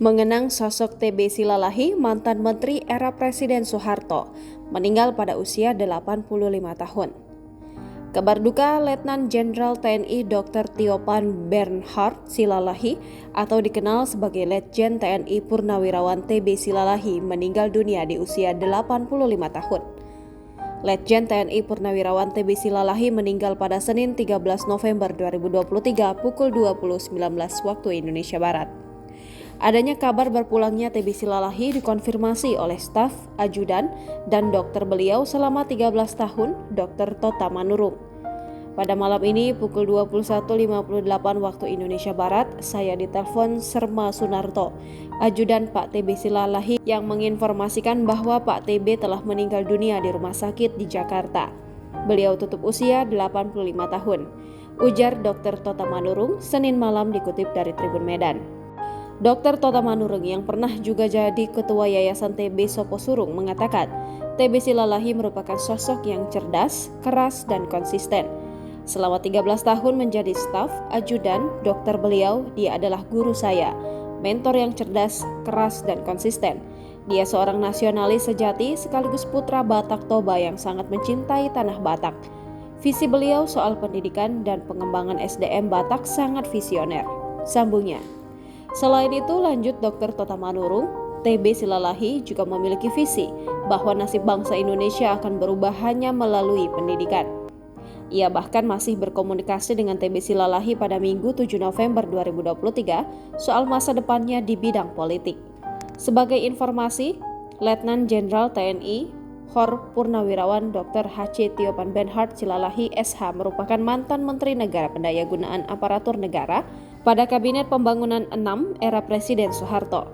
Mengenang sosok TB Silalahi, mantan Menteri era Presiden Soeharto, meninggal pada usia 85 tahun. Kabar duka Letnan Jenderal TNI Dr. Tiopan Bernhard Silalahi atau dikenal sebagai Letjen TNI Purnawirawan TB Silalahi meninggal dunia di usia 85 tahun. Letjen TNI Purnawirawan TB Silalahi meninggal pada Senin 13 November 2023 pukul 20.19 waktu Indonesia Barat. Adanya kabar berpulangnya TB Silalahi dikonfirmasi oleh staf, ajudan, dan dokter beliau selama 13 tahun, Dr. Tota Manurung. Pada malam ini pukul 21.58 waktu Indonesia Barat, saya ditelepon Serma Sunarto, ajudan Pak TB Silalahi, yang menginformasikan bahwa Pak TB telah meninggal dunia di rumah sakit di Jakarta. Beliau tutup usia 85 tahun, ujar Dr. Tota Manurung Senin malam dikutip dari Tribun Medan. Dr. Tota Manurung yang pernah juga jadi Ketua Yayasan TB Soposurung mengatakan TB Silalahi merupakan sosok yang cerdas, keras, dan konsisten. Selama 13 tahun menjadi staf, ajudan, dokter beliau, dia adalah guru saya, mentor yang cerdas, keras, dan konsisten. Dia seorang nasionalis sejati sekaligus putra Batak Toba yang sangat mencintai tanah Batak. Visi beliau soal pendidikan dan pengembangan SDM Batak sangat visioner, sambungnya. Selain itu, lanjut Dr. Tota Manurung, TB Silalahi juga memiliki visi bahwa nasib bangsa Indonesia akan berubah hanya melalui pendidikan. Ia bahkan masih berkomunikasi dengan TB Silalahi pada Minggu 7 November 2023 soal masa depannya di bidang politik. Sebagai informasi, Letnan Jenderal TNI Hor Purnawirawan Dr. H.C. Tiopan Bernhard Silalahi SH merupakan mantan Menteri Negara Pendayagunaan Aparatur Negara pada Kabinet Pembangunan 6 era Presiden Soeharto.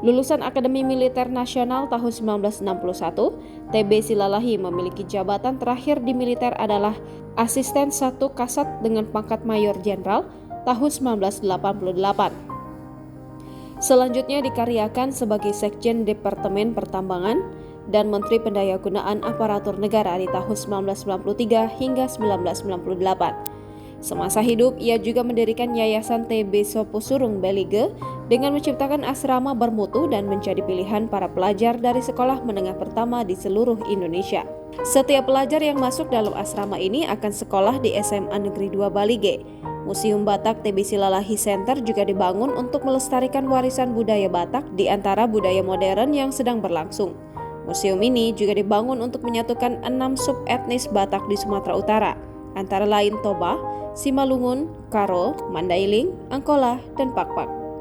Lulusan Akademi Militer Nasional tahun 1961, TB Silalahi memiliki jabatan terakhir di militer adalah Asisten 1 Kasat dengan pangkat Mayor Jenderal tahun 1988. Selanjutnya dikaryakan sebagai Sekjen Departemen Pertambangan dan Menteri Pendayagunaan Aparatur Negara di tahun 1993 hingga 1998. Semasa hidup, ia juga mendirikan Yayasan TB Soposurung Belige dengan menciptakan asrama bermutu dan menjadi pilihan para pelajar dari sekolah menengah pertama di seluruh Indonesia. Setiap pelajar yang masuk dalam asrama ini akan sekolah di SMA Negeri 2 Balige. Museum Batak TB Silalahi Center juga dibangun untuk melestarikan warisan budaya Batak di antara budaya modern yang sedang berlangsung. Museum ini juga dibangun untuk menyatukan 6 subetnis Batak di Sumatera Utara, antara lain Toba, Simalungun, Karo, Mandailing, Angkola, dan Pakpak.